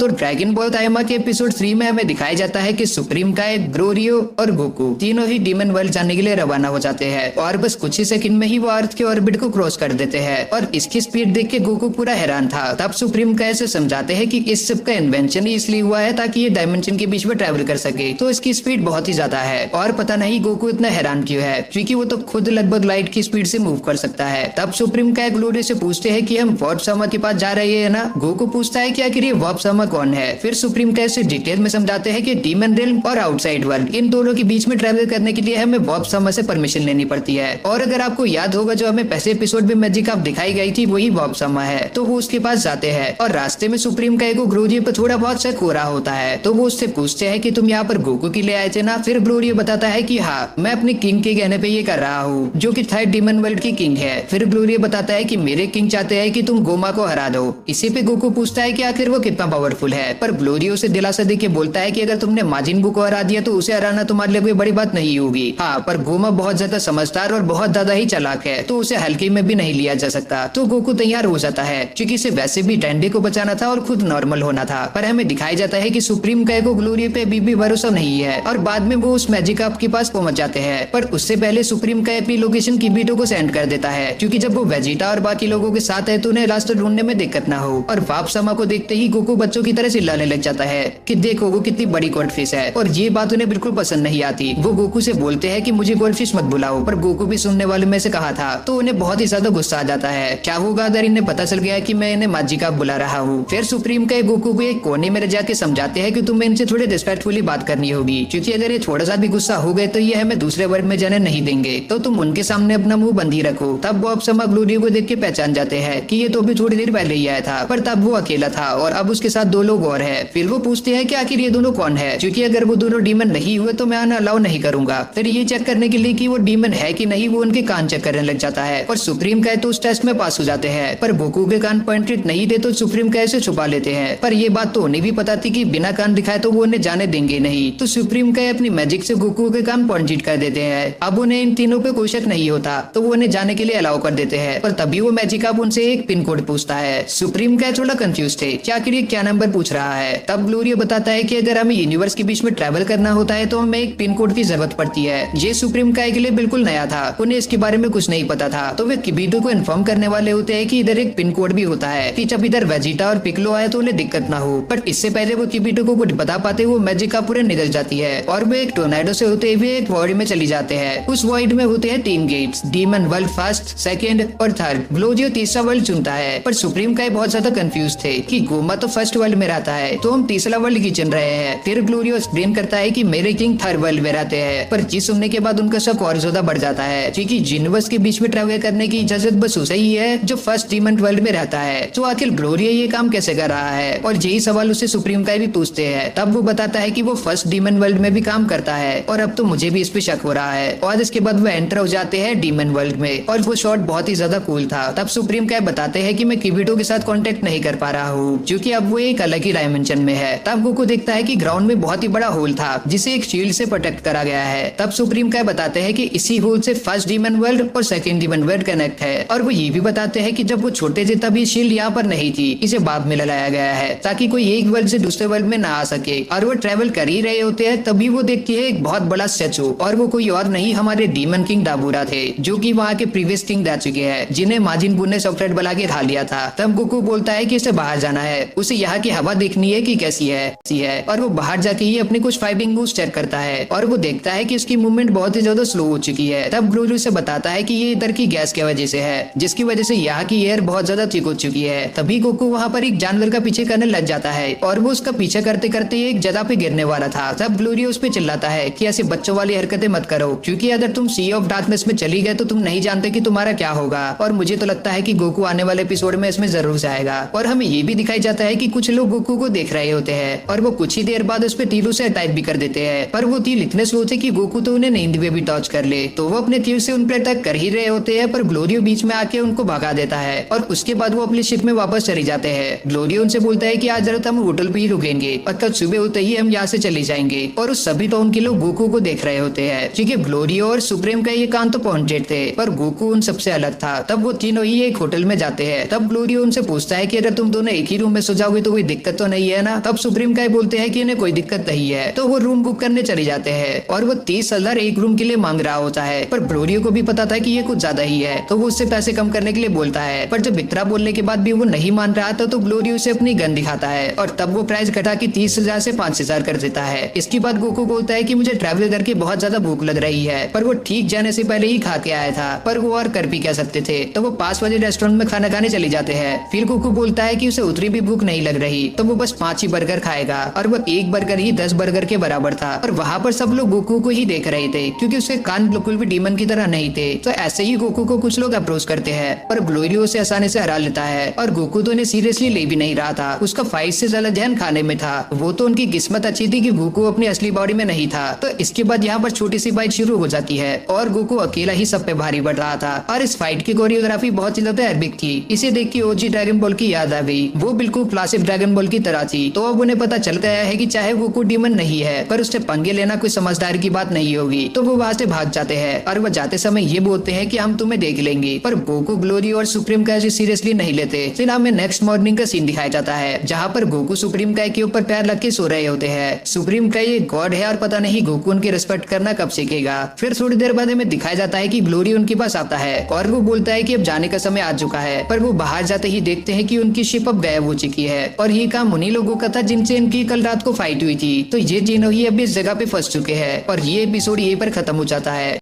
तो dragon ball दाइमा के episode 3 में हमें दिखाया जाता है कि सुप्रीम काय, ग्लोरियो और गोकू तीनों ही डीमन वर्ल्ड जाने के लिए रवाना हो जाते हैं और बस कुछ ही सेकंड में ही वो अर्थ के ऑर्बिट को क्रॉस कर देते हैं। और इसकी स्पीड देख के गोकू पूरा हैरान था। तब सुप्रीम काय से समझाते हैं कि इस सब का इन्वेंशन ही इसलिए हुआ है ताकि ये डायमेंशन के बीच में ट्रेवल कर सके, तो इसकी स्पीड बहुत ही ज्यादा है। और पता नहीं गोकू इतना हैरान क्यों है, क्योंकि वो तो खुद लगभग लाइट की स्पीड से मूव कर सकता है। तब सुप्रीम काय ग्लोरियो से पूछते हैं कि हम वॉर्प सामा के पास जा रहे हैं ना। गोकू पूछता है कि आखिर ये वॉर्प सामा कौन है। फिर सुप्रीम काय से डिटेल में समझाते हैं कि डीमन रिल्म और आउटसाइड वर्ल्ड इन दोनों के बीच में ट्रेवल करने के लिए हमें वॉर्प सामा से परमिशन लेनी पड़ती है। और अगर आपको याद होगा, जो हमें पहले एपिसोड में मैजिक आप दिखाई गई थी वही वॉर्प सामा है। तो वो उसके पास जाते हैं और रास्ते में सुप्रीम काय को ग्लोरियो पर थोड़ा बहुत शक हो रहा होता है। तो वो उससे पूछते हैं कि तुम यहाँ पर गोकू के लिए आए थे ना। फिर ग्लोरियो बताता है कि हाँ, मैं अपने किंग के कहने पे ये कर रहा हूँ, जो कि थर्ड डीमन वर्ल्ड की किंग है। फिर ग्लोरियो बताता है कि मेरे किंग चाहते हैं कि तुम गोमा को हरा दो। इसी पे गोकू पूछता है कि आखिर वो कितना पावरफुल है, पर ग्लोरियो से दिलासा देके बोलता है कि अगर तुमने माजिन बू को हरा दिया तो उसे हराना तुम्हारे लिए कोई बड़ी बात नहीं होगी। हाँ, पर गोमा बहुत ज्यादा समझदार और बहुत ज्यादा ही चालाक है, तो उसे हल्के में भी नहीं लिया जा सकता। तो गोकू तैयार हो जाता है, क्योंकि इसे वैसे भी डैंडे को बचाना था और खुद नॉर्मल होना था। पर हमें दिखाया जाता है कि सुप्रीम काय को ग्लोरियो पे अभी भी भरोसा नहीं है और बाद में वो उस मैजिक आप के पास पहुंच जाते हैं। पर उससे पहले सुप्रीम काय अपनी लोकेशन किबीटो को सेंड कर देता है, क्योंकि जब वो वेजिटा और बाकी लोगों के साथ है तो उन्हें रास्ता ढूंढने में दिक्कत ना हो। और वॉर्प सामा को देखते ही गोकू बच्चों की तरह चिल्लाने लग जाता है कि देखो वो कितनी बड़ी गोल्डफिश है। और ये बात उन्हें बिल्कुल पसंद नहीं आती। वो गोकू से बोलते हैं कि मुझे गोल्डफिश मत बुलाओ, पर गोकू भी सुनने वाले में से कहा था, तो उन्हें बहुत ही ज्यादा गुस्सा आ जाता है। क्या होगा अगर इन्हें पता चल गया कि मैं इन्हें माजिका बुला रहा हूँ। फिर सुप्रीम काय गोकू को एक कोने में जाके समझाते हैं कि तुम्हें इनसे थोड़े रिस्पेक्टफुली बात करनी होगी, क्योंकि अगर ये थोड़ा सा भी गुस्सा हो गए तो ये हमें दूसरे वर्ल्ड में जाने नहीं देंगे, तो तुम उनके सामने अपना मुंह बंद ही रखो। तब वॉर्प सामा ग्लोरियो को देख के पहचान जाते हैं कि ये तो अभी थोड़ी देर पहले ही आया था, पर तब वो अकेला था और अब उसके साथ दो लोग और है। फिर वो पूछते हैं कि आखिर ये दोनों कौन है, क्योंकि अगर वो दोनों डीमन नहीं हुए तो मैं आना अलाउ नहीं करूंगा। फिर ये चेक करने के लिए कि वो डीमन है कि नहीं, वो उनके कान चेक करने लग जाता है। और सुप्रीम काय तो उस टेस्ट में पास हो जाते हैं, पर गोकू के कान पॉइंटेड नहीं थे तो सुप्रीम काय से छुपा लेते हैं। पर ये बात तो उन्हें भी पता थी कि बिना कान दिखाए तो वो उन्हें जाने देंगे नहीं, तो सुप्रीम काय अपनी मैजिक से गोकू के कान पॉइंटेड कर देते हैं। अब उन्हें इन तीनों पे कोई शक नहीं होता, तो वो उन्हें जाने के लिए अलाउ कर देते हैं। पर तभी वो मैजिक अब उनसे एक पिन कोड पूछता है। सुप्रीम काय थोड़ा कंफ्यूज थे कि आखिर ये क्या नंबर पूछ रहा है। तब ग्लोरियो बताता है कि अगर हमें यूनिवर्स के बीच में ट्रेवल करना होता है तो हमें एक पिन कोड की जरूरत पड़ती है। ये सुप्रीम काय के लिए बिल्कुल नया था, उन्हें इसके बारे में कुछ नहीं पता था। तो वे किबीटो को इन्फॉर्म करने वाले होते हैं कि इधर एक पिन कोड भी होता है, कि जब इधर वेजिटा और पिकलो आए तो उन्हें दिक्कत ना हो। बट इससे पहले वो किबीटो को कुछ बता पाते वो मैजिका पूरे निकल जाती है और वो एक टोर्नेडो से होते हुए एक वॉइड में चली जाते हैं। उस वॉइड में होते हैं 3 gates, demon world first, second और थर्ड। ग्लोरियो तीसरा वर्ल्ड चुनता है, पर सुप्रीम काय बहुत ज्यादा कंफ्यूज थे कि गोमा तो फर्स्ट वर्ल्ड में रहता है, तो हम तीसरा वर्ल्ड की चुन रहे हैं। फिर ग्लोरियो एक्सप्लेन करता है कि मेरे किंग थर्ड वर्ल्ड में रहते हैं, पर जी सुनने के बाद उनका शक और ज्यादा बढ़ जाता है, क्योंकि यूनिवर्स के बीच में ट्रैवल करने की इजाजत बस उसे ही है जो फर्स्ट डीमन वर्ल्ड में रहता है। तो आखिर ग्लोरियो ये काम कैसे कर रहा है, और यही सवाल उसे सुप्रीम काय भी पूछते हैं। तब वो बताता है कि वो फर्स्ट डीमन वर्ल्ड में भी काम करता है और अब तो मुझे भी इस पे शक हो रहा है। और इसके बाद वो एंटर हो जाते हैं डीमन वर्ल्ड में और वो शॉट बहुत ही ज्यादा कूल था। तब सुप्रीम काय बताते हैं कि मैं किबीटो के साथ कांटेक्ट नहीं कर पा रहा हूँ, क्योंकि अब वो एक अलग ही डायमेंशन में है। तब गोकू देखता है कि ग्राउंड में बहुत ही बड़ा होल था जिसे एक शील्ड से प्रोटेक्ट करा गया है। तब सुप्रीम काय बताते हैं कि इसी होल से फर्स्ट डीमन वर्ल्ड और सेकंड डीमन वर्ल्ड कनेक्ट है। और वो ये भी बताते हैं कि जब वो छोटे थे तभी शील्ड यहाँ पर नहीं थी, इसे बाद में लगाया गया है ताकि कोई एक वर्ल्ड से दूसरे वर्ल्ड में ना आ सके। और वो ट्रेवल कर ही रहे होते हैं तभी वो देखती है एक बहुत बड़ा स्टैचू, और वो कोई और नहीं हमारे डीमन किंग दाबूरा थे, जो कि वहाँ के प्रीवियस किंग रह चुके हैं, जिन्हें माजिन बू ने सॉफ्टवेयर बना के खा लिया था। तब गोकू बोलता है कि इसे बाहर जाना है, उसे यहाँ की हवा देखनी है कि कैसी है। और वो बाहर जाके ही अपने कुछ फाइटिंग मूव्स चेक करता है और वो देखता है कि उसकी मूवमेंट बहुत ही ज्यादा स्लो हो चुकी है। तब ग्लोरियो से बताता है कि ये इधर की गैस की वजह से है, जिसकी वजह से यहाँ की एयर बहुत ज्यादा थिक हो चुकी है। तभी गोकू वहाँ पर एक जानवर का पीछे करने लग जाता है और वो उसका पीछा करते करते एक जगह पे गिरने वाला था। तब ग्लोरियो उस पे चिल्लाता है कि ऐसे बच्चों वाली हरकतें मत करो, क्योंकि अगर तुम सी ऑफ डार्कनेस में चली गए तो तुम नहीं जानते कि तुम्हारा क्या होगा। और मुझे तो लगता है कि गोकू आने वाले एपिसोड में इसमें जरूर जाएगा। और हमें ये भी दिखाई जाता है कि कुछ लोग गोकू को देख रहे होते हैं और वो कुछ ही देर बाद उस पे तीरों से अटैक भी कर देते हैं, पर वो तीर इतने स्लो थे कि गोकू तो उन्हें नींद में भी टॉच कर ले। तो वो अपने तीर से उन पर अटैक कर ही रहे होते हैं, पर ग्लोरियो बीच में आके उनको भगा देता है और उसके बाद वो अपनी शिप में वापस चले जाते हैं। ग्लोरियो उनसे बोलता है कि आज जरूरत हम होटल पे ही रुकेंगे और कल सुबह होते ही हम यहाँ से चले जाएंगे। और उस सभी टाउन के लोग गोकू को देख रहे होते हैं, क्योंकि ग्लोरियो और सुप्रीम का ये कान तो पॉइंटेड थे, पर गोकू उन सबसे अलग था। तब वो तीनों ही एक होटल में जाते हैं। तब ग्लोरियो उनसे पूछता है कि अगर तुम दोनों एक ही रूम में सो जाओगे तो कोई दिक्कत तो नहीं है ना। तब सुप्रीम काय बोलते हैं कि इन्हें कोई दिक्कत नहीं है, तो वो रूम बुक करने चले जाते हैं और वो 30,000 एक रूम के लिए मांग रहा होता है। पर ग्लोरियो को भी पता था कि ये कुछ ज्यादा ही है, तो वो उससे पैसे कम करने के लिए बोलता है। पर जब इतना बोलने के बाद भी वो नहीं मान रहा था, तो ग्लोरियो उसे अपनी गन दिखाता है और तब वो प्राइस घटा के 30,000 से 5,000 कर देता है। इसके बाद गोकू बोलता है कि मुझे ट्रैवल करके बहुत ज्यादा भूख लग रही है, पर वो ठीक जाने से पहले ही खा के आया था, पर वो और कर भी क्या सकते थे। तो वो पास वाले रेस्टोरेंट में खाना खाने चले जाते हैं। फिर गोकू बोलता है कि उसे उतनी भी भूख नहीं लग रही, तो वो बस 5 ही बर्गर खाएगा और वो एक बर्गर ही 10 बर्गर के बराबर था। और वहाँ पर सब लोग गोकू को ही देख रहे थे, क्योंकि उसके कान बिल्कुल भी डीमन की तरह नहीं थे। तो ऐसे ही गोकू को कुछ लोग अप्रोच करते हैं, पर ग्लोरियो उसे आसानी से हरा लेता है और गोकू तो इन्हें सीरियसली ले भी नहीं रहा था। उसका फाइट से ज्यादा ध्यान खाने में था। वो तो उनकी किस्मत अच्छी थी कि गोकू अपनी असली बॉडी में नहीं था। तो इसके बाद यहाँ पर छोटी सी फाइट शुरू हो जाती है और गोकू अकेला ही सब पे भारी पड़ रहा था। और इस फाइट की कोरियोग्राफी बहुत ही ज्यादा एपिक थी। इसे देख के ओजी ड्रैगन बॉल की याद आ गई। वो बिल्कुल क्लासिक ड्रैगन बॉल की तरह थी। तो अब उन्हें पता चल गया है कि चाहे गोकू डीमन नहीं है, पर उससे पंगे लेना कोई समझदारी की बात नहीं होगी। तो वो वहाँ से भाग जाते हैं और वो जाते समय ये बोलते हैं कि हम तुम्हें देख लेंगे। पर गोकू, ग्लोरी और सुप्रीम काय सीरियसली नहीं लेते। फिर हमें नेक्स्ट मॉर्निंग का सीन दिखाया जाता है, जहाँ पर गोकू सुप्रीम काय के ऊपर पैर रख के सो रहे होते हैं। सुप्रीम काय ये गॉड है और पता नहीं गोकू उनकी रिस्पेक्ट करना कब सीखेगा। फिर थोड़ी देर बाद हमें दिखाया जाता है कि ग्लोरी उनके पास आता है और वो बोलता है कि अब जाने का समय आ चुका है। पर वो बाहर जाते ही देखते हैं कि उनकी शिप अब गायब हो चुकी है और ये काम उन्हीं लोगों का था जिनसे इनकी कल रात को फाइट हुई थी। तो ये तीनों ही अभी इस जगह पे फंस चुके हैं और ये एपिसोड यहीं पर खत्म हो जाता है।